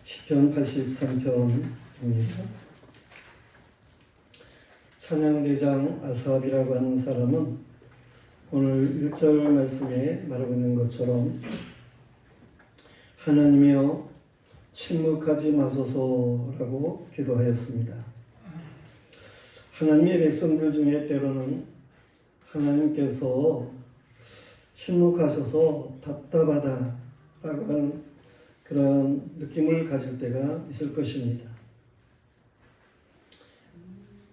시편 83편입니다. 찬양대장 아삽이라고 하는 사람은 오늘 1절 말씀에 말하고 있는 것처럼 하나님이여 침묵하지 마소서라고 기도하였습니다. 하나님의 백성들 중에 때로는 하나님께서 침묵하셔서 답답하다라고 하는 그런 느낌을 가질 때가 있을 것입니다.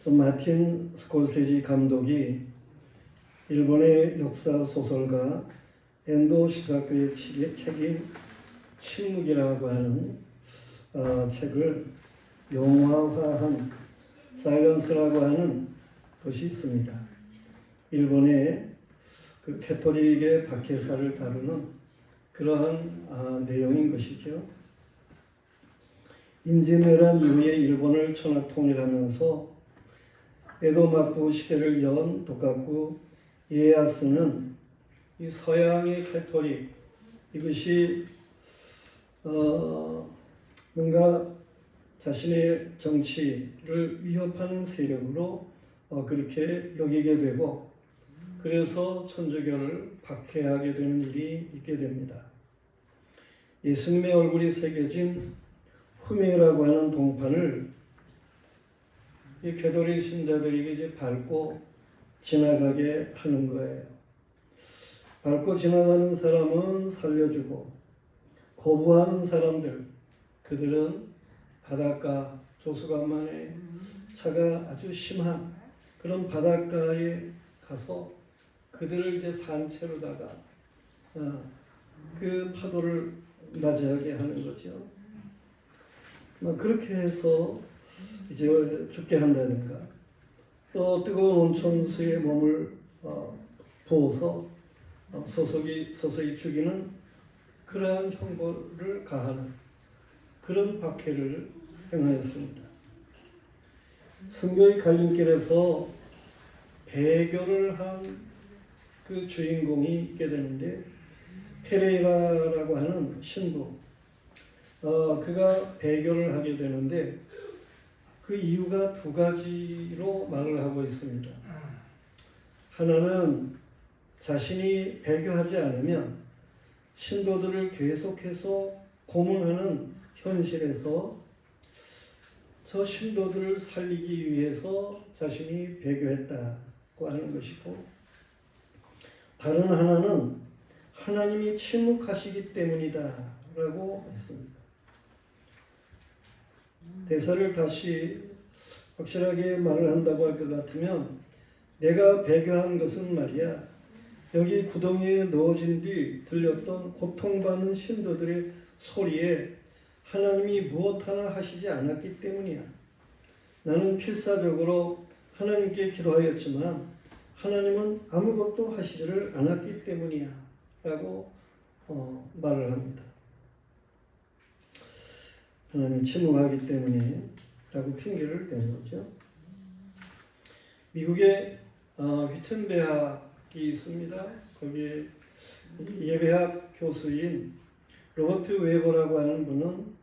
마틴 스콜세지 감독이 일본의 역사 소설가 엔도 시사쿠의 책인 침묵이라고 하는 책을 영화화한 사일런스라고 하는 것이 있습니다. 일본의 그 캐토릭의 박해사를 다루는 그러한 내용인 것이죠. 임진왜란 이후에 일본을 천하 통일하면서 에도 막부 시대를 연 도카쿠 이에야스는 이 서양의 캐토릭 이것이 뭔가 자신의 정치를 위협하는 세력으로 그렇게 여기게 되고 그래서 천주교를 박해하게 되는 일이 있게 됩니다. 예수님의 얼굴이 새겨진 후메라고 하는 동판을 이 캐톨릭 신자들에게 이제 밟고 지나가게 하는 거예요. 밟고 지나가는 사람은 살려주고 거부하는 사람들 그들은 바닷가 조수간만에 차가 아주 심한 그런 바닷가에 가서 그들을 이제 산채로다가 그 파도를 맞이하게 하는 거죠. 그렇게 해서 이제 죽게 한다든가 또 뜨거운 온천수에 몸을 부어서 서서히 죽이는 그러한 형벌을 가하는 그런 박해를 행하였습니다. 선교의 갈림길에서 배교를 한 그 주인공이 있게 되는데 페레이라라고 하는 신부 그가 배교를 하게 되는데 그 이유가 두 가지로 말을 하고 있습니다. 하나는 자신이 배교하지 않으면 신도들을 계속해서 고문하는 현실에서 저 신도들을 살리기 위해서 자신이 배교했다고 하는 것이고 다른 하나는 하나님이 침묵하시기 때문이다 라고 했습니다. 대사를 다시 확실하게 말을 한다고 할 것 같으면 내가 배교한 것은 말이야 여기 구덩이에 넣어진 뒤 들렸던 고통받는 신도들의 소리에 하나님이 무엇 하나 하시지 않았기 때문이야. 나는 필사적으로 하나님께 기도하였지만 하나님은 아무것도 하시지를 않았기 때문이야 라고 말을 합니다. 하나님 침묵하기 때문에 라고 핑계를 대는 거죠. 미국에 휘튼 대학이 있습니다. 거기에 예배학 교수인 로버트 웨버라고 하는 분은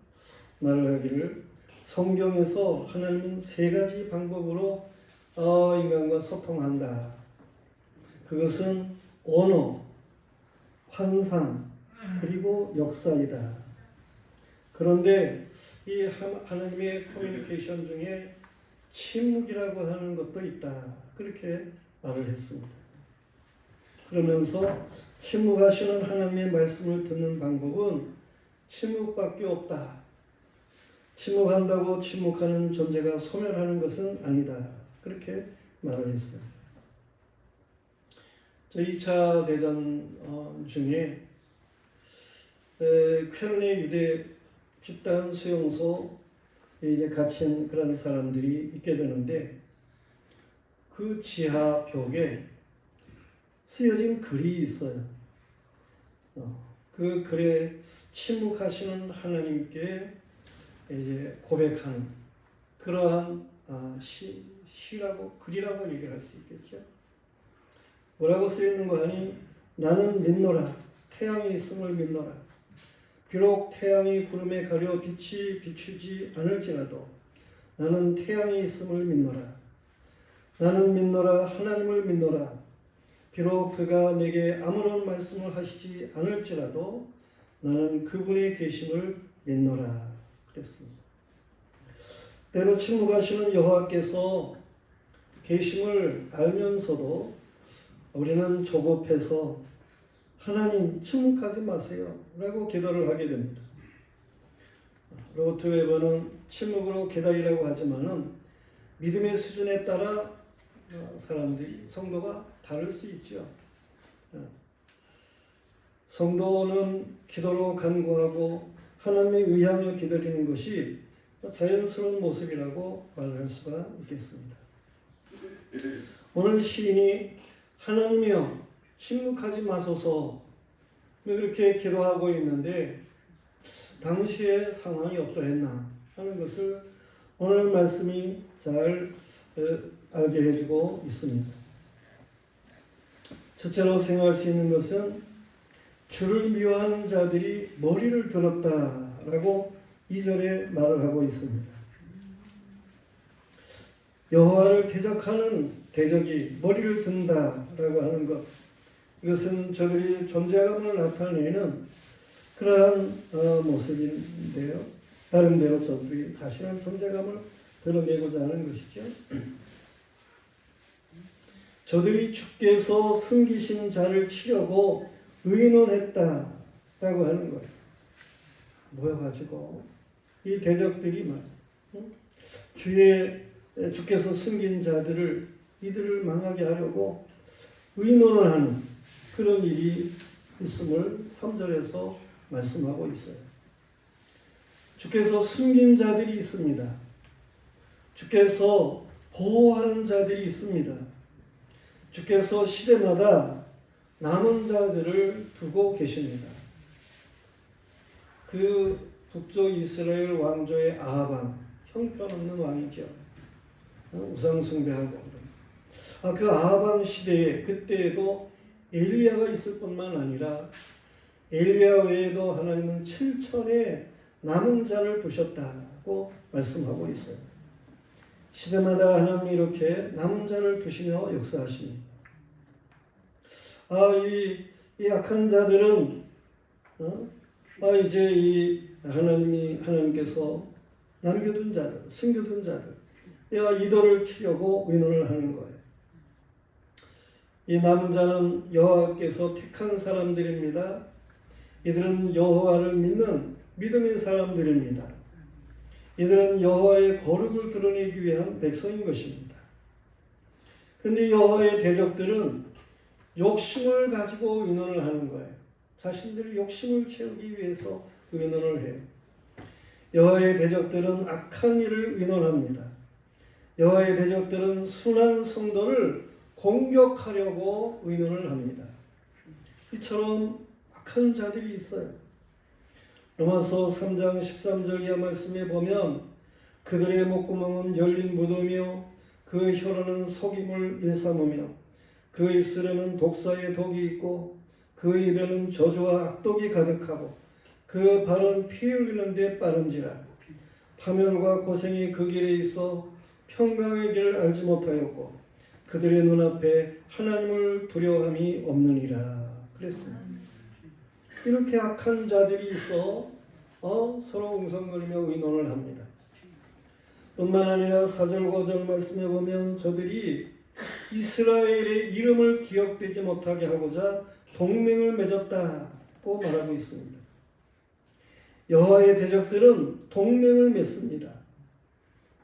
말을 하기를 성경에서 하나님은 세 가지 방법으로 인간과 소통한다. 그것은 언어, 환상, 그리고 역사이다. 그런데 이 하나님의 커뮤니케이션 중에 침묵이라고 하는 것도 있다. 그렇게 말을 했습니다. 그러면서 침묵하시는 하나님의 말씀을 듣는 방법은 침묵밖에 없다. 침묵한다고 침묵하는 존재가 소멸하는 것은 아니다. 그렇게 말을 했어요. 저 2차 대전 중에 쾰른의 유대 집단 수용소에 이제 갇힌 그런 사람들이 있게 되는데 그 지하 벽에 쓰여진 글이 있어요. 그 글에 침묵하시는 하나님께 이제 고백하는 그러한 시라고 글이라고 얘기할 수 있겠죠. 뭐라고 쓰여 있는 거 하니 나는 믿노라 태양이 있음을 믿노라 비록 태양이 구름에 가려 빛이 비추지 않을지라도 나는 태양이 있음을 믿노라. 나는 믿노라. 하나님을 믿노라. 비록 그가 내게 아무런 말씀을 하시지 않을지라도 나는 그분의 계심을 믿노라. 그랬습니다. 때로 침묵하시는 여호와께서 계심을 알면서도 우리는 조급해서 하나님 침묵하지 마세요 라고 기도를 하게 됩니다. 로버트 웨버는 침묵으로 기다리라고 하지만은 믿음의 수준에 따라 사람들이 성도가 다를 수 있죠. 성도는 기도로 간구하고 하나님의 의향을 기다리는 것이 자연스러운 모습이라고 말할 수가 있겠습니다. 오늘 시인이 하나님이여 침묵하지 마소서 그렇게 기도하고 있는데 당시의 상황이 어떠했나 하는 것을 오늘 말씀이 잘 알게 해주고 있습니다. 첫째로 생각할 수 있는 것은 주를 미워하는 자들이 머리를 들었다라고 2절에 말을 하고 있습니다. 여호와를 대적하는 대적이 머리를 든다라고 하는 것, 이것은 저들이 존재감을 나타내는 그러한 모습인데요. 나름대로 저들이 자신의 존재감을 드러내고자 하는 것이죠. 저들이 주께서 숨기신 자를 치려고 의논했다라고 하는 거예요. 모여가지고 이 대적들이 주께서 숨긴 자들을 이들을 망하게 하려고 의논을 하는 그런 일이 있음을 3절에서 말씀하고 있어요. 주께서 숨긴 자들이 있습니다. 주께서 보호하는 자들이 있습니다. 주께서 시대마다 남은 자들을 두고 계십니다. 그 북쪽 이스라엘 왕조의 아합, 형편없는 왕이죠. 우상 숭배하고. 그 아합 시대에 그때에도 엘리야가 있을 뿐만 아니라 엘리야 외에도 하나님은 7천의 남은 자를 두셨다고 말씀하고 있어요. 시대마다 하나님이 이렇게 남은 자를 두시며 역사하십니다. 이 악한 자들은 이제 이 하나님께서 남겨둔 자들, 숨겨둔 자들, 이들을 치려고 의논을 하는 거예요. 이 남은 자는 여호와께서 택한 사람들입니다. 이들은 여호와를 믿는 믿음의 사람들입니다. 이들은 여호와의 거룩을 드러내기 위한 백성인 것입니다. 그런데 여호와의 대적들은 욕심을 가지고 의논을 하는 거예요. 자신들의 욕심을 채우기 위해서 의논을 해요. 여호와의 대적들은 악한 일을 의논합니다. 여호와의 대적들은 순한 성도를 공격하려고 의논을 합니다. 이처럼 악한 자들이 있어요. 로마서 3장 13절 이하 말씀에 보면 그들의 목구멍은 열린 무덤이요 그 혀로는 속임을 일삼으며 그 입술에는 독사의 독이 있고 그 입에는 저주와 악독이 가득하고 그 발은 피 흘리는 데 빠른지라 파멸과 고생이 그 길에 있어 평강의 길을 알지 못하였고 그들의 눈앞에 하나님을 두려워함이 없느니라 그랬습니다. 이렇게 악한 자들이 있어 서로 웅성거리며 의논을 합니다. 뿐만 아니라 4절 5절 말씀에 보면 저들이 이스라엘의 이름을 기억되지 못하게 하고자 동맹을 맺었다고 말하고 있습니다. 여호와의 대적들은 동맹을 맺습니다.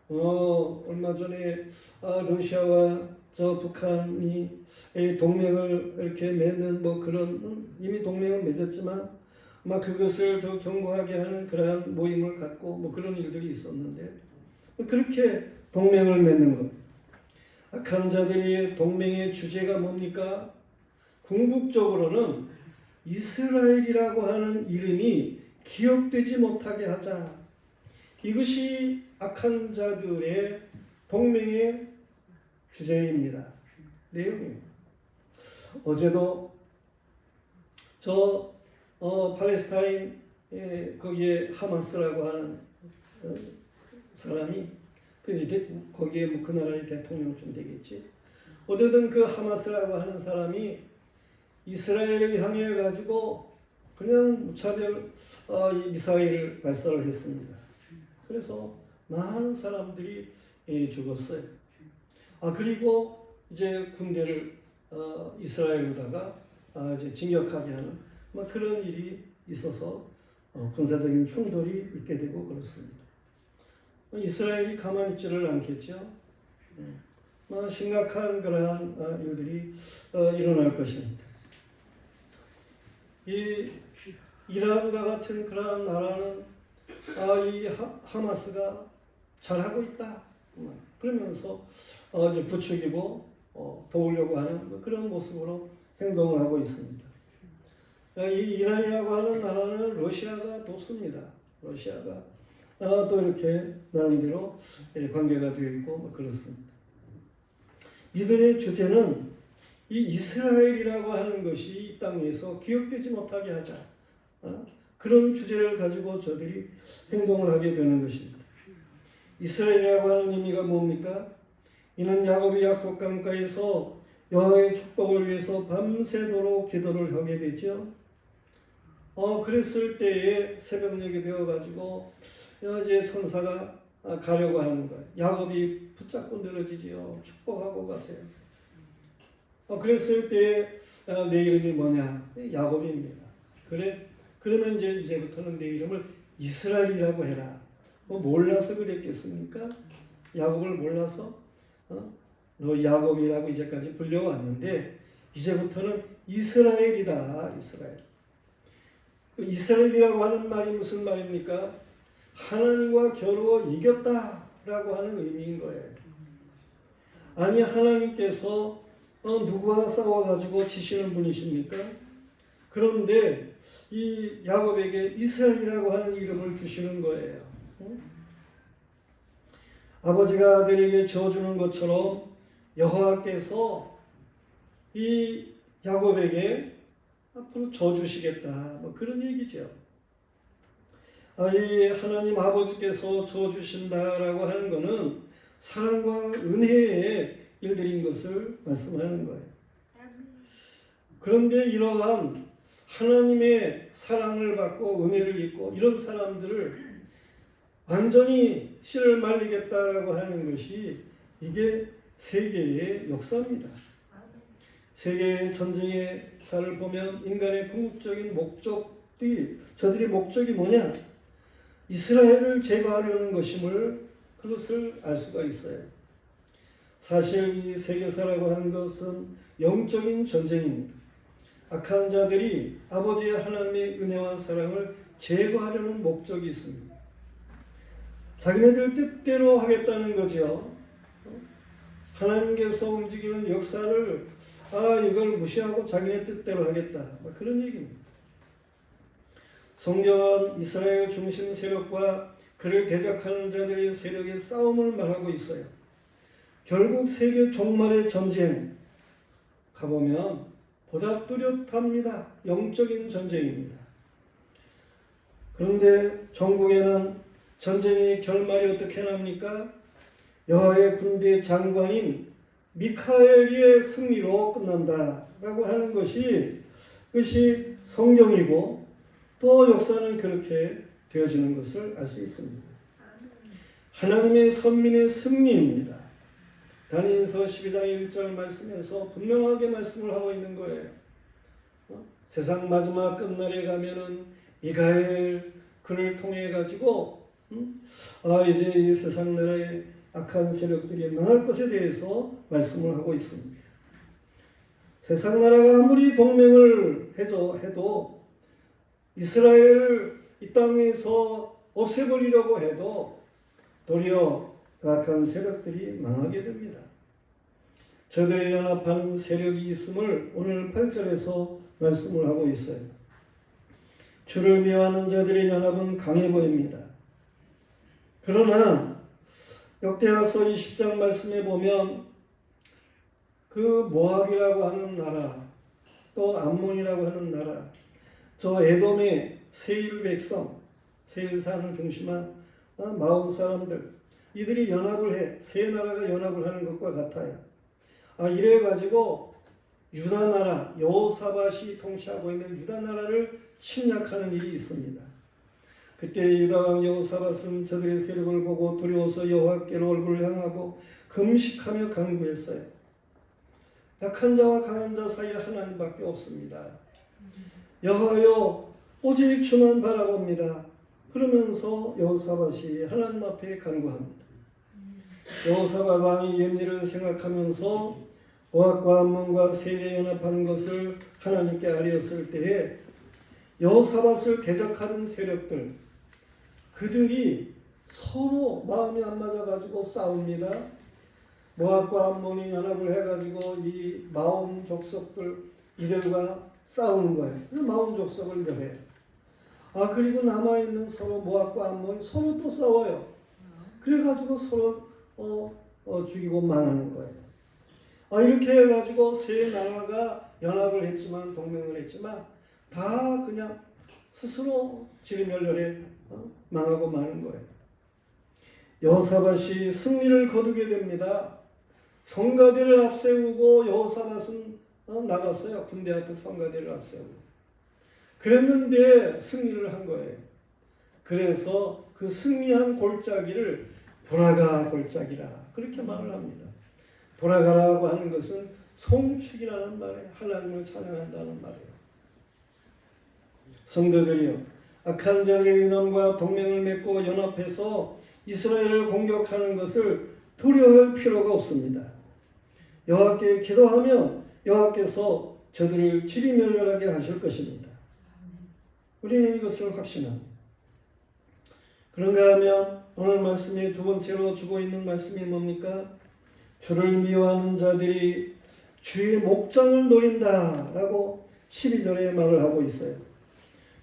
얼마 전에 러시아와 북한이 동맹을 이렇게 맺는 그런 이미 동맹을 맺었지만 아마 그것을 더 견고하게 하는 그러한 모임을 갖고 그런 일들이 있었는데 그렇게 동맹을 맺는 것. 악한 자들의 동맹의 주제가 뭡니까? 궁극적으로는 이스라엘이라고 하는 이름이 기억되지 못하게 하자. 이것이 악한 자들의 동맹의 주제입니다. 내용입니다. 어제도 팔레스타인 거기에 하마스라고 하는 사람이 거기에 뭐 그 나라의 대통령쯤 되겠지. 어쨌든 그 하마스라고 하는 사람이 이스라엘을 향해 가지고 그냥 무차별 이 미사일을 발사를 했습니다. 그래서 많은 사람들이 죽었어요. 그리고 이제 군대를 이스라엘로다가 이제 진격하게 하는 그런 일이 있어서 군사적인 충돌이 있게 되고 그렇습니다. 이스라엘이 가만히 있지를 않겠죠. 심각한 그러한 일들이 일어날 것입니다. 이 이란과 같은 그러한 나라는 이 하마스가 잘하고 있다. 그러면서 이제 부추기고 도우려고 하는 그런 모습으로 행동을 하고 있습니다. 이 이란이라고 하는 나라는 러시아가 돕습니다. 러시아가 또 이렇게 나름대로 관계가 되어 있고 그렇습니다. 이들의 주제는 이 이스라엘이라고 하는 것이 이 땅에서 기억되지 못하게 하자. 그런 주제를 가지고 저들이 행동을 하게 되는 것입니다. 이스라엘이라고 하는 의미가 뭡니까? 이는 야곱이 야곱 강가에서 여호와의 축복을 위해서 밤새도록 기도를 하게 되죠. 그랬을 때에 새벽녘이 되어가지고 이제 천사가 가려고 하는 거예요. 야곱이 붙잡고 늘어지지요. 축복하고 가세요. 그랬을 때 내 이름이 뭐냐? 야곱입니다. 그러면 이제부터는 내 이름을 이스라엘이라고 해라. 몰라서 그랬겠습니까? 야곱을 몰라서 너 야곱이라고 이제까지 불려왔는데 이제부터는 이스라엘이다. 이스라엘. 그 이스라엘이라고 하는 말이 무슨 말입니까? 하나님과 겨루어 이겼다라고 하는 의미인 거예요. 아니 하나님께서 누구와 싸워가지고 지시는 분이십니까? 그런데 이 야곱에게 이스라엘이라고 하는 이름을 주시는 거예요. 아버지가 아들에게 저주는 것처럼 여호와께서 이 야곱에게 앞으로 저주시겠다. 그런 얘기죠. 이 하나님 아버지께서 저주신다라고 하는 것은 사랑과 은혜의 일들인 것을 말씀하는 거예요. 그런데 이러한 하나님의 사랑을 받고 은혜를 입고 이런 사람들을 완전히 씨를 말리겠다라고 하는 것이 이게 세계의 역사입니다. 세계의 전쟁의 사를 보면 인간의 궁극적인 목적이 저들의 목적이 뭐냐? 이스라엘을 제거하려는 것임을 그것을 알 수가 있어요. 사실 이 세계사라고 하는 것은 영적인 전쟁입니다. 악한 자들이 아버지의 하나님의 은혜와 사랑을 제거하려는 목적이 있습니다. 자기네들 뜻대로 하겠다는 거죠. 하나님께서 움직이는 역사를 이걸 무시하고 자기네 뜻대로 하겠다. 그런 얘기입니다. 성경은 이스라엘 중심 세력과 그를 대적하는 자들의 세력의 싸움을 말하고 있어요. 결국 세계 종말의 전쟁 가보면 보다 뚜렷합니다. 영적인 전쟁입니다. 그런데 전국에는 전쟁의 결말이 어떻게 납니까? 여호와의 군대 장관인 미카엘의 승리로 끝난다라고 하는 것이 성경이고 또 역사는 그렇게 되어지는 것을 알 수 있습니다. 하나님의 선민의 승리입니다. 다니엘서 12장 1절 말씀에서 분명하게 말씀을 하고 있는 거예요. 세상 마지막 끝날에 가면은 미가엘 그를 통해 가지고 이제 이 세상 나라의 악한 세력들이 망할 것에 대해서 말씀을 하고 있습니다. 세상 나라가 아무리 동맹을 해도 이스라엘을 이 땅에서 없애버리려고 해도 도리어 악한 세력들이 망하게 됩니다. 저들의 연합하는 세력이 있음을 오늘 8절에서 말씀을 하고 있어요. 주를 미워하는 자들의 연합은 강해 보입니다. 그러나 역대하서 20장 말씀에 보면 그 모압이라고 하는 나라 또 암몬이라고 하는 나라 저 에돔의 세일 백성, 세일 산을 중심한 마온 사람들, 이들이 연합을 해 세 나라가 연합을 하는 것과 같아요. 이래 가지고 유다 나라 여호사밧이 통치하고 있는 유다 나라를 침략하는 일이 있습니다. 그때 유다 왕 여호사밧은 저들의 세력을 보고 두려워서 여호와께로 얼굴을 향하고 금식하며 간구했어요. 약한 자와 강한 자 사이에 하나님밖에 없습니다. 여호와여, 오직 주만 바라봅니다. 그러면서 여호사밧이 하나님 앞에 간구합니다. 여호사밧 왕이 옛 일을 생각하면서 모압과 암몬과 세일에 연합하는 것을 하나님께 알렸을 때에 여호사밧을 대적하는 세력들, 그들이 서로 마음이 안 맞아가지고 싸웁니다. 모압과 암몬이 연합을 해가지고 이 마온 족속들 이들과 싸우는 거예요. 그래서 마온 족속을 멸해요. 그리고 남아있는 서로 모압과 암몬이 서로 또 싸워요. 그래가지고 서로 죽이고 망하는 거예요. 이렇게 해가지고 세 나라가 연합을 했지만, 동맹을 했지만 다 그냥 스스로 지리멸렬해 망하고 마는 거예요. 여호사밧이 승리를 거두게 됩니다. 성가대를 앞세우고 여호사밧은 나갔어요. 군대 앞에 성가대를 앞세우고. 그랬는데 승리를 한 거예요. 그래서 그 승리한 골짜기를 브라가 골짜기라 그렇게 말을 합니다. 브라가라고 하는 것은 송축이라는 말이에요. 하나님을 찬양한다는 말이에요. 성도들이여, 악한 자들의 위험과 동맹을 맺고 연합해서 이스라엘을 공격하는 것을 두려워할 필요가 없습니다. 여호와께 기도하면 여호와께서 저들을 지리멸렬하게 하실 것입니다. 우리는 이것을 확신합니다. 그런가 하면 오늘 말씀이 두 번째로 주고 있는 말씀이 뭡니까? 주를 미워하는 자들이 주의 목장을 노린다라고 12절에 말을 하고 있어요.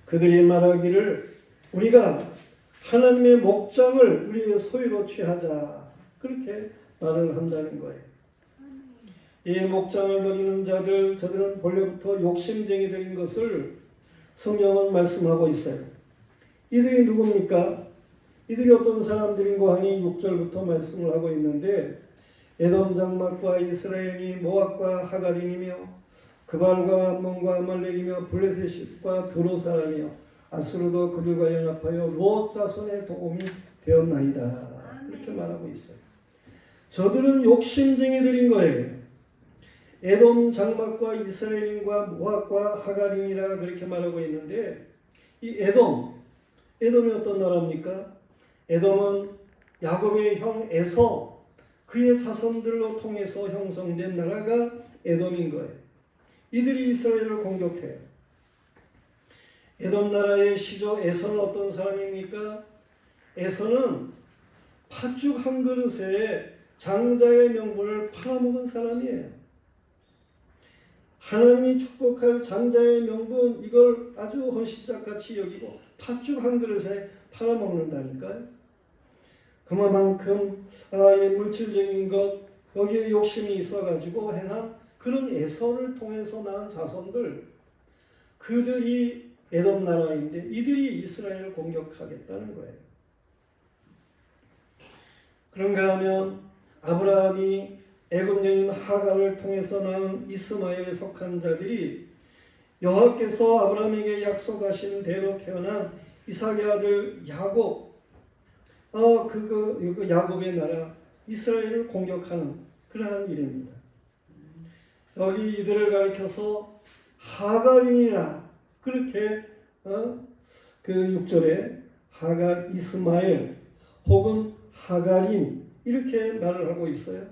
그들이 말하기를 우리가 하나님의 목장을 우리의 소유로 취하자, 그렇게 말을 한다는 거예요. 이 목장을 노리는 자들, 저들은 본래부터 욕심쟁이들인 것을 성경은 말씀하고 있어요. 이들이 누굽니까? 이들이 어떤 사람들인고 하니 6절부터 말씀을 하고 있는데, 에돔 장막과 이스라엘이 모압과 하갈인이며 그발과 암몬과 아말렉이며 블레셋과 두로 사람이며 아수르도 그들과 연합하여 롯 자손의 도움이 되었나이다. 그렇게 말하고 있어요. 저들은 욕심쟁이들인 거예요. 에돔 장막과 이스라엘인과 모압과 하갈인이라 그렇게 말하고 있는데, 이 에돔이 어떤 나라입니까? 에돔은 야곱의 형 에서 그의 자손들로 통해서 형성된 나라가 에돔인 거예요. 이들이 이스라엘을 공격해요. 에돔 나라의 시조 에서는 어떤 사람입니까? 에서는 팥죽 한 그릇에 장자의 명분을 팔아먹은 사람이에요. 하나님이 축복할 장자의 명분, 이걸 아주 헌신짝같이 여기고 팥죽 한 그릇에 팔아먹는다니까요. 그만큼 물질적인 것, 여기에 욕심이 있어가지고 행한 그런 에서를 통해서 낳은 자손들, 그들이 에돔 나라인데 이들이 이스라엘을 공격하겠다는 거예요. 그런가 하면 아브라함이 애굽 여인 하갈을 통해서 낳은 이스마엘에 속한 자들이 여호와께서 아브라함에게 약속하신 대로 태어난 이삭의 아들 야곱, 그 야곱의 나라 이스라엘을 공격하는 그러한 일입니다. 여기 이들을 가리켜서 하갈인이라 그렇게 그 6절에 하갈 이스마엘 혹은 하갈인 이렇게 말을 하고 있어요.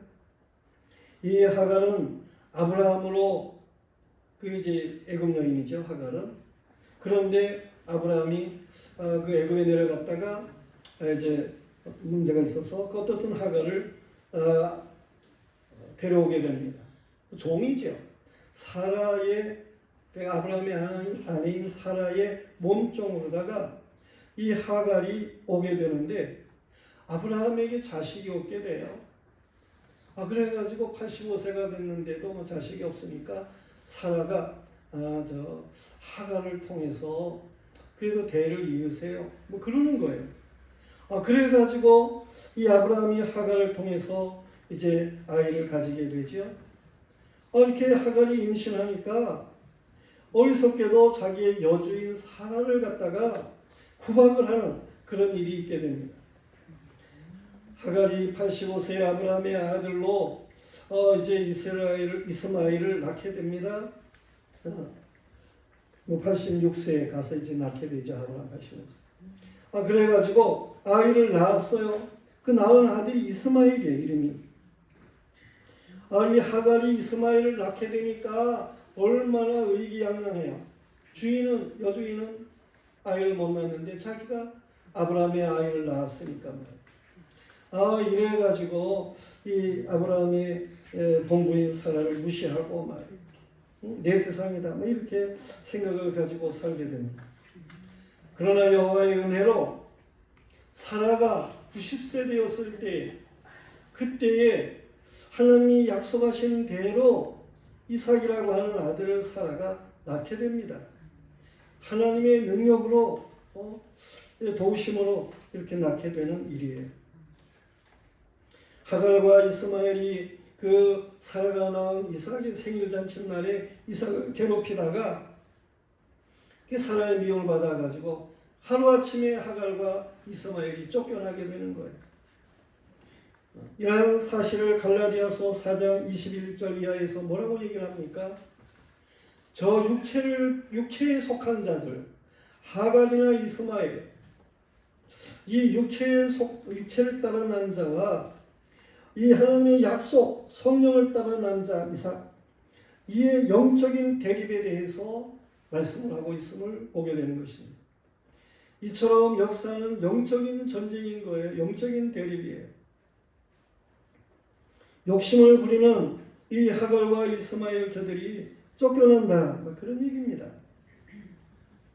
이 하갈은 아브라함으로 이제 애굽 여인이죠. 하갈은. 그런데 아브라함이 그 애굽에 내려갔다가 이제 문제가 있어서 그 어떤 하갈을 데려오게 됩니다. 종이죠. 사라의, 아브라함의 아내인 사라의 몸종으로다가 이 하갈이 오게 되는데 아브라함에게 자식이 없게 돼요. 그래가지고 85세가 됐는데도 자식이 없으니까 사라가 하갈을 통해서 그래도 대를 이으세요. 뭐 그러는 거예요. 그래가지고 이 아브라함이 하갈을 통해서 이제 아이를 가지게 되죠. 이렇게 하갈이 임신하니까 어리석게도 자기의 여주인 사라를 갖다가 구박을 하는 그런 일이 있게 됩니다. 하갈이 85세 아브라함의 아들로 이제 이스마엘을 낳게 됩니다. 86세에 가서 이제 낳게 되죠. 아브라함 85세. 그래가지고 아이를 낳았어요. 그 낳은 아들이 이스마엘이에요. 이름이. 이 하갈이 이스마엘을 낳게 되니까 얼마나 의기양양해요. 여주인은 아이를 못 낳는데 자기가 아브라함의 아이를 낳았으니까 말이에요. 이래가지고 이 아브라함의 본부인 사라를 무시하고 내 세상이다 이렇게 생각을 가지고 살게 됩니다. 그러나 여호와의 은혜로 사라가 90세 되었을 때 그때에 하나님이 약속하신 대로 이삭이라고 하는 아들을 사라가 낳게 됩니다. 하나님의 능력으로 도우심으로 이렇게 낳게 되는 일이에요. 하갈과 이스마엘이 그 사라가 낳은 이삭의 생일잔치날에 이삭을 괴롭히다가 사라의 미움을 받아가지고 하루아침에 하갈과 이스마엘이 쫓겨나게 되는 거예요. 이러한 사실을 갈라디아서 4장 21절 이하에서 뭐라고 얘기를 합니까? 저 육체에 속한 자들, 하갈이나 이스마엘, 이 육체를 따라 난 자와 이 하나님의 약속, 성령을 따라 난 자 이삭, 이의 영적인 대립에 대해서 말씀을 하고 있음을 보게 되는 것입니다. 이처럼 역사는 영적인 전쟁인 거예요. 영적인 대립이에요. 욕심을 부리는 이 하갈과 이스마엘 저들이 쫓겨난다. 그런 얘기입니다.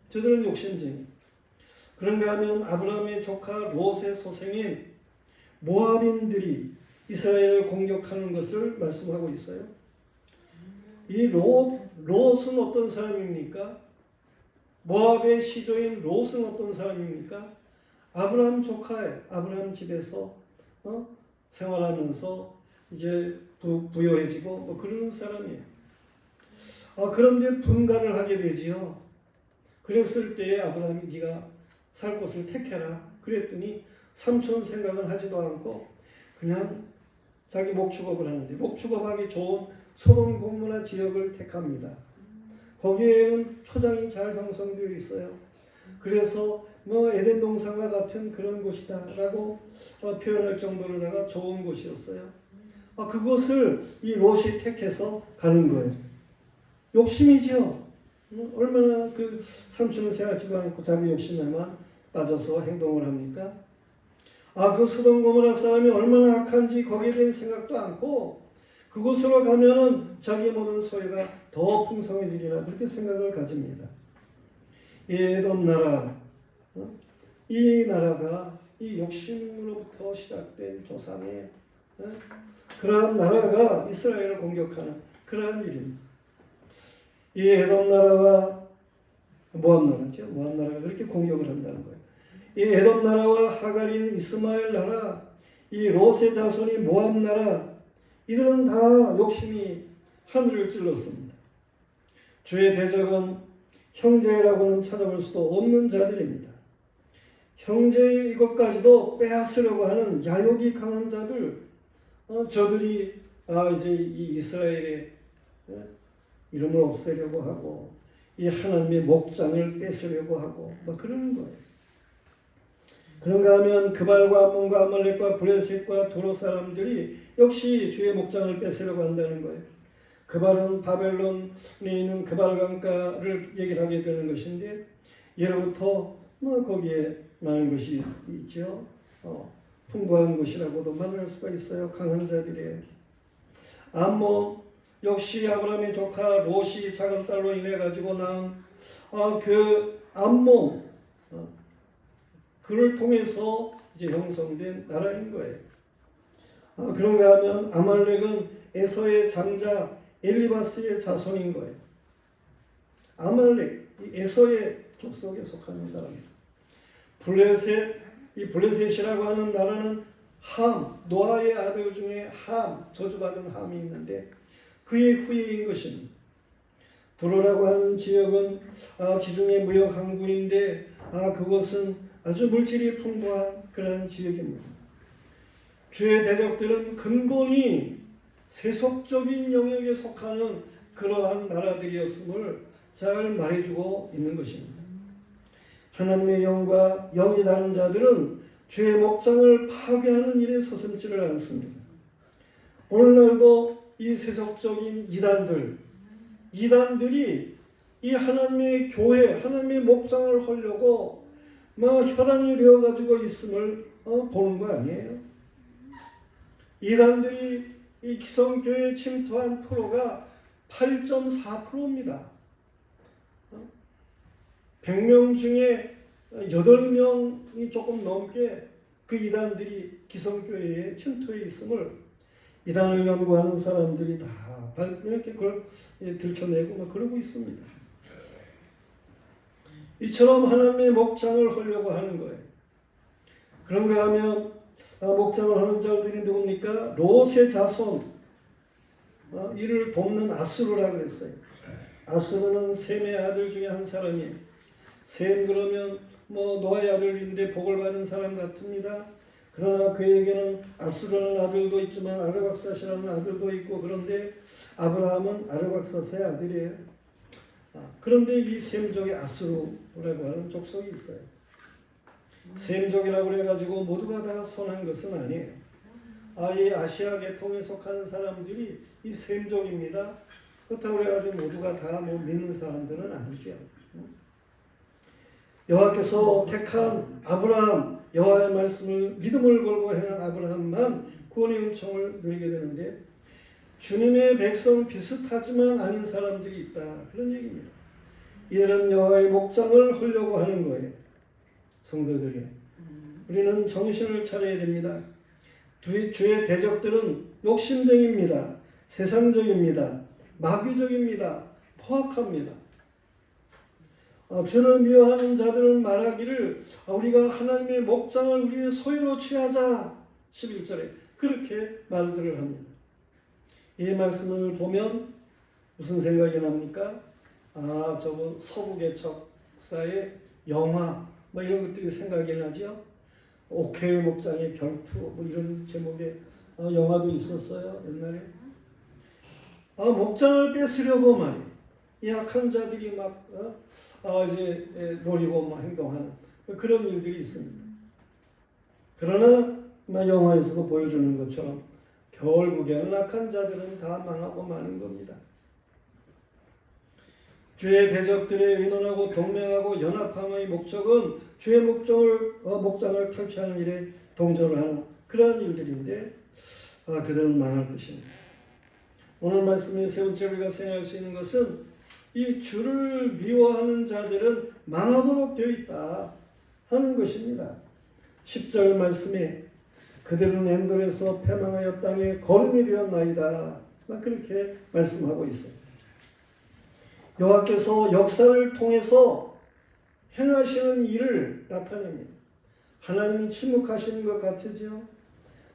저들은 욕심쟁이. 그런가 하면 아브라함의 조카 롯의 소생인 모압인들이 이스라엘을 공격하는 것을 말씀하고 있어요. 이 롯은 어떤 사람입니까? 모압의 시조인 롯은 어떤 사람입니까? 아브라함 조카예요. 아브라함 집에서 생활하면서 이제 부유해지고 그러는 사람이에요. 그런데 분가를 하게 되지요. 그랬을 때에 아브라함이 네가 살 곳을 택해라. 그랬더니 삼촌 생각은 하지도 않고 그냥 자기 목축업을 하는데 목축업하기 좋은 소돔 고모라 지역을 택합니다. 거기에는 초장이 잘 형성되어 있어요. 그래서 에덴 동산과 같은 그런 곳이다라고 표현할 정도로다가 좋은 곳이었어요. 그곳을 이 롯이 택해서 가는 거예요. 욕심이죠. 얼마나 그 삼촌을 생각지도 않고 자기 욕심에만 빠져서 행동을 합니까? 그 소돔 고모라 사람이 얼마나 악한지 거기에 대한 생각도 않고 그곳으로 가면은 자기 모든 소유가 더 풍성해지리라 그렇게 생각을 가집니다. 에돔 나라, 이 나라가 이 욕심으로부터 시작된 조상의 그러한 나라가 이스라엘을 공격하는 그러한 일입니다. 이 에돔 나라와 모압 나라죠. 모압 나라가 그렇게 공격을 한다는 거예요. 이 에돔 나라와 하갈인 이스마엘 나라, 이 롯의 자손이 모압 나라, 이들은 다 욕심이 하늘을 찔렀습니다. 주의 대적은 형제라고는 찾아볼 수도 없는 자들입니다. 형제의 이것까지도 빼앗으려고 하는 야욕이 강한 자들, 저들이 이제 이 이스라엘의 이름을 없애려고 하고 이 하나님의 목장을 뺏으려고 하고 그러는 거예요. 그런가 하면 그발과 암몬과 아말렉과 브레셋과 도로 사람들이 역시 주의 목장을 뺏으려고 한다는 거예요. 그발은 바벨론에 있는 그발강가를 얘기를 하게 되는 것인데 예로부터 거기에 많은 것이 있죠. 풍부한 곳이라고도 말할 수가 있어요. 강한 자들이에요. 암몬 역시 아브라함의 조카 롯이 작은 딸로 인해 가지고 낳은 그 암몬 그를 통해서 이제 형성된 나라인 거예요. 그런가 하면 아말렉은 에서의 장자 엘리바스의 자손인 거예요. 아말렉, 에서의 족속에 속하는 사람이다. 이 블레셋이라고 하는 나라는 노아의 아들 중에 저주받은 함이 있는데 그의 후예인 것입니다. 두로라고 하는 지역은 지중해 무역 항구인데 그것은 아주 물질이 풍부한 그런 지역입니다. 주의 대적들은 근본이 세속적인 영역에 속하는 그러한 나라들이었음을 잘 말해주고 있는 것입니다. 하나님의 영과 영이 다른 자들은 주의 목장을 파괴하는 일에 서슴지를 않습니다. 오늘날도 이 세속적인 이단들이 이 하나님의 교회, 하나님의 목장을 헐려고 혈안이 되어가지고 있음을 보는 거 아니에요? 이단들이 이 기성교회에 침투한 프로가 8.4%입니다. 100명 중에 8명이 조금 넘게 그 이단들이 기성교회에 침투해 있음을 이단을 연구하는 사람들이 다 이렇게 그걸 들춰내고 그러고 있습니다. 이처럼 하나님의 목장을 하려고 하는 거예요. 그런가 하면 목장을 하는 자들이 누굽니까? 롯의 자손, 이를 돕는 아수르라 그랬어요. 아수르는 셈의 아들 중에 한 사람이에요. 셈 그러면 노아의 아들인데 복을 받은 사람 같습니다. 그러나 그에게는 아수르라는 아들도 있지만 아르박사시라는 아들도 있고, 그런데 아브라함은 아르박사스의 아들이에요. 그런데 이 셈족에 아수르라고 하는 족속이 있어요. 셈족이라고 그래가지고 모두가 다 선한 것은 아니에요. 이 아시아 계통에 속하는 사람들이 이 셈족입니다. 그렇다고 그래가지고 모두가 다 믿는 사람들은 아니죠. 여호와께서 택한 아브라함, 여호와의 말씀을 믿음을 걸고 행한 아브라함만 구원의 은총을 누리게 되는데, 주님의 백성 비슷하지만 아닌 사람들이 있다, 그런 얘기입니다. 이들은 여호와의 목장을 하려고 하는 거예요. 성도들이, 우리는 정신을 차려야 됩니다. 주의 대적들은 욕심쟁입니다. 세상적입니다. 마귀적입니다. 포악합니다. 주를 미워하는 자들은 말하기를 우리가 하나님의 목장을 우리의 소유로 취하자, 11절에 그렇게 말들을 합니다. 이 말씀을 보면 무슨 생각이 납니까? 저거 서부개척사의 영화 이런 것들이 생각이 나죠. 옥회의 목장의 결투 이런 제목의 영화도 있었어요, 옛날에. 목장을 뺏으려고 말이에요. 약한 자들이 이제 노리고 행동하는 그런 일들이 있습니다. 그러나 영화에서도 보여주는 것처럼 결국에는 악한 자들은 다 망하고 마는 겁니다. 주의 대적들의 의논하고 동맹하고 연합함의 목적은 주의 목장을 탈취하는 일에 동조를 하는 그러한 일들인데 그들은 망할 것입니다. 오늘 말씀에 세 번째 우리가 생각할 수 있는 것은 이 주를 미워하는 자들은 망하도록 되어 있다 하는 것입니다. 10절 말씀에 그들은 엔돌에서 패망하여 땅에 거름이 되었나이다, 그렇게 말씀하고 있어요. 여호와께서 역사를 통해서 행하시는 일을 나타냅니다. 하나님이 침묵하시는 것 같으죠.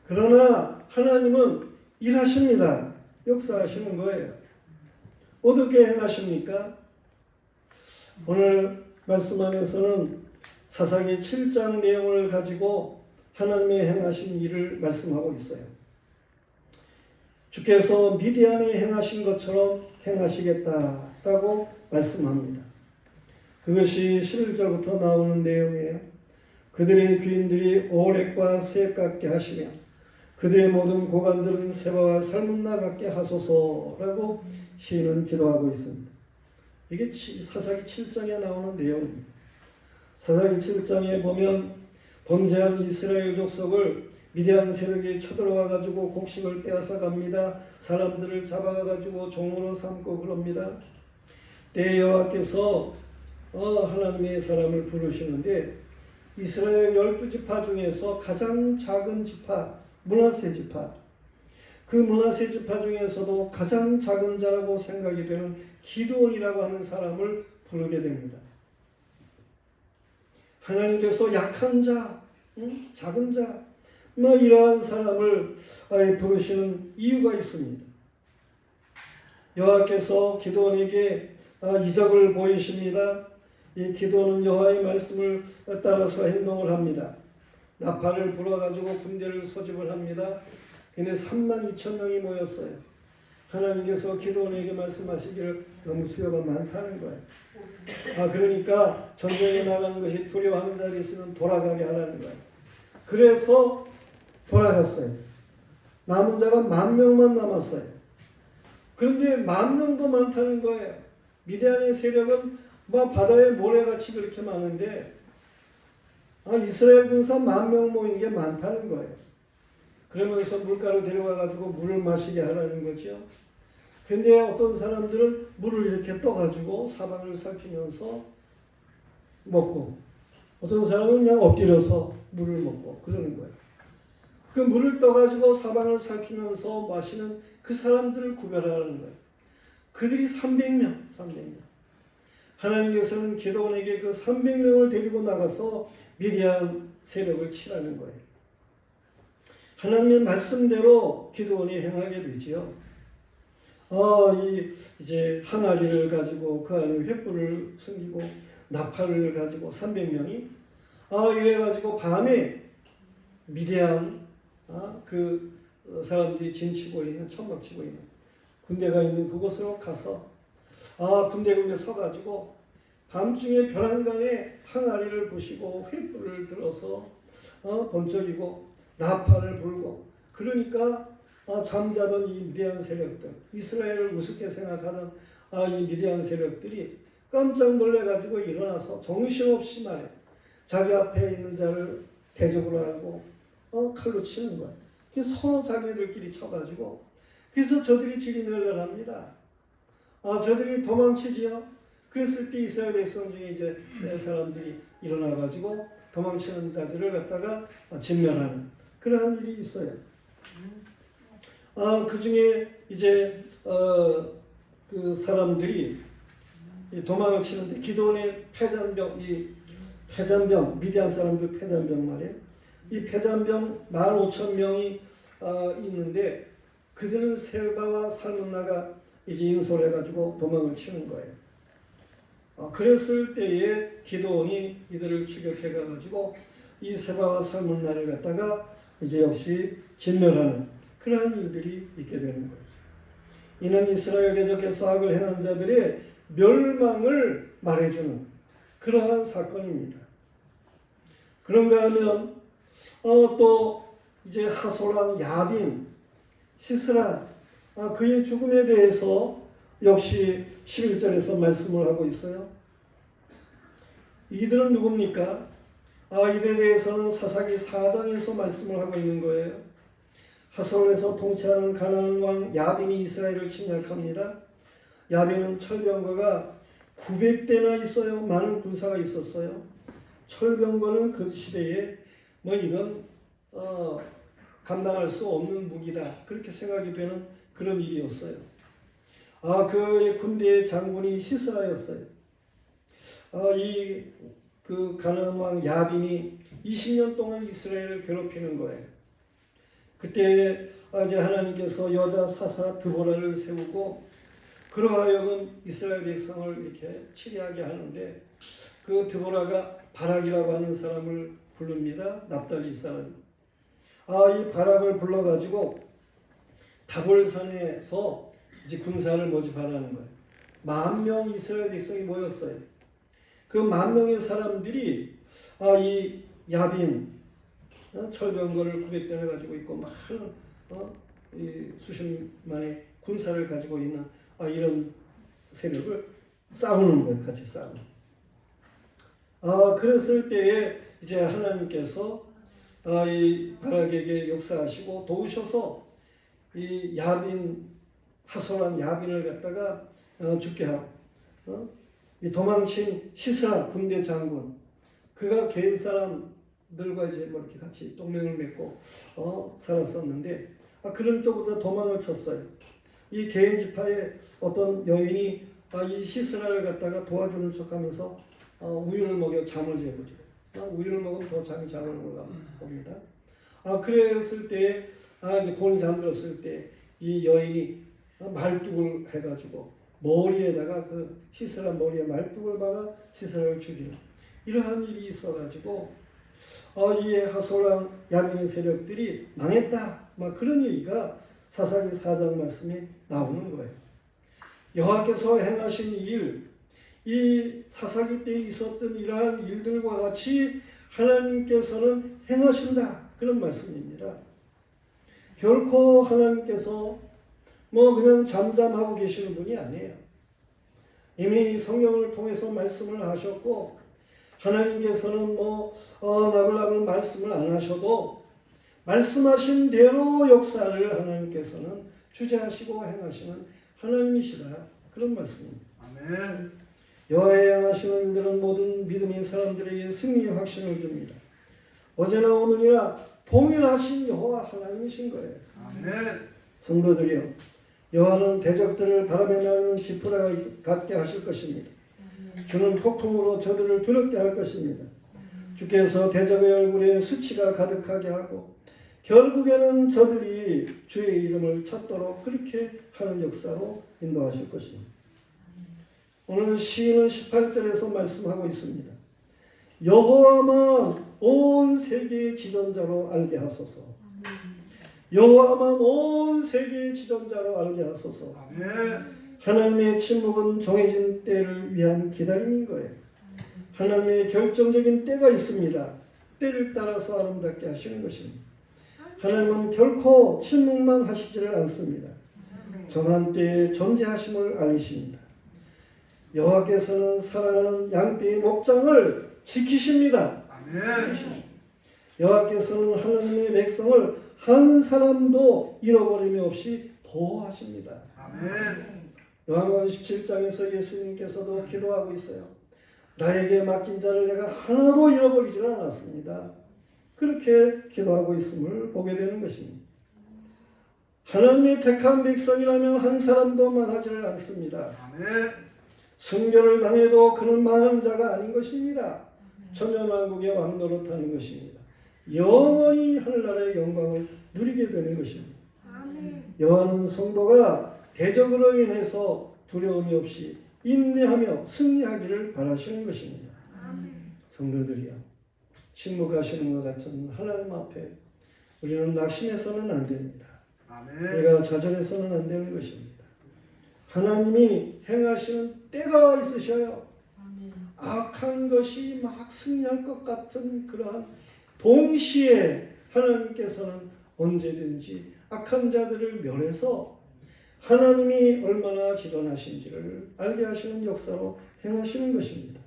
그러나 하나님은 일하십니다. 역사하시는 거예요. 어떻게 행하십니까? 오늘 말씀 안에서는 사사기 7장 내용을 가지고 하나님의 행하신 일을 말씀하고 있어요. 주께서 미디안에 행하신 것처럼 행하시겠다라고 말씀합니다. 그것이 11절부터 나오는 내용이에요. 그들의 귀인들이 오렉과 새 같게 하시며 그들의 모든 고관들은 세바와 살문나 같게 하소서라고 시인은 기도하고 있습니다. 이게 사사기 7장에 나오는 내용입니다. 사사기 7장에 보면 범죄한 이스라엘 족속을 미디안 세력이 쳐들어와 가지고 곡식을 빼앗아 갑니다. 사람들을 잡아가 가지고 종으로 삼고 그럽니다. 때 여호와께서 하나님의 사람을 부르시는데 이스라엘 12지파 중에서 가장 작은 지파 므낫세 지파, 그 므낫세 지파 중에서도 가장 작은 자라고 생각이 되는 기드온이라고 하는 사람을 부르게 됩니다. 하나님께서 약한 자, 작은 자, 뭐 이러한 사람을 부르시는 이유가 있습니다. 여호와께서 기드온에게 이적을 보이십니다. 이 기드온은 여호와의 말씀을 따라서 행동을 합니다. 나팔을 불어가지고 군대를 소집을 합니다. 근데 32,000명이 모였어요. 하나님께서 기드온에게 말씀하시기를 너무 수요가 많다는 거예요. 그러니까 전쟁에 나가는 것이 두려워하는 자들이 있으면 돌아가게 하라는 거예요. 그래서 돌아갔어요. 남은 자가 10,000명만 남았어요. 그런데 10,000명도 많다는 거예요. 미디안의 세력은 바다에 모래같이 그렇게 많은데 이스라엘 군사 10,000명 모인 게 많다는 거예요. 그러면서 물가로 데려가가지고 물을 마시게 하라는 거죠. 근데 어떤 사람들은 물을 이렇게 떠가지고 사방을 살피면서 먹고, 어떤 사람은 그냥 엎드려서 물을 먹고 그러는 거예요. 그 물을 떠가지고 사방을 살피면서 마시는 그 사람들을 구별하라는 거예요. 그들이 300명. 하나님께서는 기드온에게 그 300명을 데리고 나가서 미디안 세력을 치라는 거예요. 하나님의 말씀대로 기드온이 행하게 되지요. 이제 항아리를 가지고 그 안에 횃불을 숨기고 나팔을 가지고 300명이 이래가지고 밤에 미디안 그 사람들이 진치고 있는 천막치고 있는 군대가 있는 그곳으로 가서 군대군에 서가지고 밤중에 벼랑간에 항아리를 부시고 횃불을 들어서 번쩍이고 나팔을 불고 그러니까 잠자던 이 미디안 세력들, 이스라엘을 우습게 생각하는 이 미디안 세력들이 깜짝 놀래가지고 일어나서 정신없이 말해 자기 앞에 있는 자를 대적으로 하고 칼로 치는 거야. 그래서 서로 자기들끼리 쳐가지고 그래서 저들이 지리멸렬합니다. 저들이 도망치지요. 그랬을 때 이스라엘 백성 중에 이제 사람들이 일어나가지고 도망치는 자들을 갖다가 진멸하는 그러한 일이 있어요. 그 중에 이제 그 사람들이 도망을 치는데 기드온의 패잔병 미디안 사람들 패잔병 말이에요. 이 패잔병 15,000명이 있는데 그들은 세바와 살문나가 이제 인솔해가지고 도망을 치는 거예요. 그랬을 때에 기드온이 이들을 추격해가지고 이 세바와 살문나를 갖다가 이제 역시 진멸하는 그러한 일들이 있게 되는 거예요. 이는 이스라엘 대적에서 악을 행한 자들의 멸망을 말해주는 그러한 사건입니다. 그런가 하면 또 이제 하솔랑 야빈, 시스라 그의 죽음에 대해서 역시 11절에서 말씀을 하고 있어요. 이들은 누굽니까? 이들에 대해서는 사사기 4장에서 말씀을 하고 있는 거예요. 하솔에서 통치하는 가나안 왕 야빈이 이스라엘을 침략합니다. 야빈은 철병거가 900대나 있어요. 많은 군사가 있었어요. 철병거는 그 시대에 이건 감당할 수 없는 무기다. 그렇게 생각이 되는 그런 일이었어요. 그의 군대의 장군이 시스라였어요. 그 가나안 왕 야빈이 20년 동안 이스라엘을 괴롭히는 거예요. 그때 이제 하나님께서 여자 사사 드보라를 세우고 그러하여금 이스라엘 백성을 이렇게 치리하게 하는데 그 드보라가 바락이라고 하는 사람을 부릅니다. 납달리 사람. 이 바락을 불러가지고 다볼산에서 이제 군사를 모집하라는 거예요. 10,000명 이스라엘 백성이 모였어요. 그 10,000명의 사람들이 이 야빈 철병거를 900대나 가지고 있고 많은 수십만의 군사를 가지고 있는 이런 세력을 싸우는 거예요. 같이 싸우는. 그랬을 때에 이제 하나님께서 이 바락에게 역사하시고 도우셔서 이 야빈 하솔한 야빈을 갖다가 죽게 하고 이 도망친 시스라 군대 장군 그가 개인 사람들과 이제 이렇게 같이 동맹을 맺고 살았었는데 그런 쪽으로 도망을 쳤어요. 이 개인 지파의 어떤 여인이 이 시스라를 갖다가 도와주는 척하면서 우유를 먹여 잠을 재우죠. 우유를 먹으면 더 잠이 잘 오는 걸 봅니다. 그랬을 때, 이제 곤이 잠들었을 때, 이 여인이 말뚝을 해가지고, 머리에다가 그 시스라 머리에 말뚝을 박아 시스라를 죽이는 이러한 일이 있어가지고, 이 하솔랑 야민의 세력들이 망했다. 막 그런 얘기가 사사기 4장 말씀에 나오는 거예요. 여호와께서 행하신 일, 이 사사기 때 있었던 이러한 일들과 같이 하나님께서는 행하신다. 그런 말씀입니다. 결코 하나님께서 그냥 잠잠하고 계시는 분이 아니에요. 이미 성경을 통해서 말씀을 하셨고, 하나님께서는 나불나불 말씀을 안 하셔도 말씀하신 대로 역사를 하나님께서는 주재하시고 행하시는 하나님이시다. 그런 말씀입니다. 아멘. 여호와의 행하시는 일들은 모든 믿음의 사람들에게 승리의 확신을 줍니다. 어제나 오늘이나 동일하신 여호와 하나님이신 거예요. 아멘. 성도들이여, 여호와는 대적들을 바람에 날리는 지푸라 같게 하실 것입니다. 주는 폭풍으로 저들을 두렵게 할 것입니다. 주께서 대적의 얼굴에 수치가 가득하게 하고 결국에는 저들이 주의 이름을 찾도록 그렇게 하는 역사로 인도하실 것입니다. 오늘 시인은 18절에서 말씀하고 있습니다. 여호와만 온 세계의 지존자로 알게 하소서. 여호와만 온 세계의 지존자로 알게 하소서. 아멘. 하나님의 침묵은 정해진 때를 위한 기다림인 거예요. 하나님의 결정적인 때가 있습니다. 때를 따라서 아름답게 하시는 것입니다. 하나님은 결코 침묵만 하시지를 않습니다. 정한 때에 존재하심을 알리십니다. 여호와께서는 사랑하는 양떼의 목장을 지키십니다. 아멘. 여호와께서는 하나님의 백성을 한 사람도 잃어버림이 없이 보호하십니다. 아멘. 요한복음 17장에서 예수님께서도 기도하고 있어요. 나에게 맡긴 자를 내가 하나도 잃어버리지 않았습니다. 그렇게 기도하고 있음을 보게 되는 것입니다. 하나님의 택한 백성이라면 한 사람도 망하지를 않습니다. 아멘. 순교를 당해도 그는 망하는 자가 아닌 것입니다. 천년왕국의 왕노릇하는 것입니다. 영원히 하늘나라의 영광을 누리게 되는 것입니다. 여호와는 성도가 대적으로 인해서 두려움이 없이 인내하며 승리하기를 바라시는 것입니다. 성도들이여, 침묵하시는 것 같은 하나님 앞에 우리는 낙심해서는 안 됩니다. 아멘. 내가 좌절해서는 안 되는 것입니다. 하나님이 행하시는 때가 있으셔요. 악한 것이 막 승리할 것 같은 그러한 동시에 하나님께서는 언제든지 악한 자들을 멸해서 하나님이 얼마나 지존하신지를 알게 하시는 역사로 행하시는 것입니다.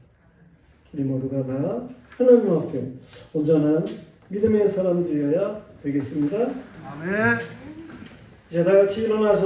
우리 모두가 다 하나님 앞에 온전한 믿음의 사람들이어야 되겠습니다. 아멘. 이제 다 같이 일어나서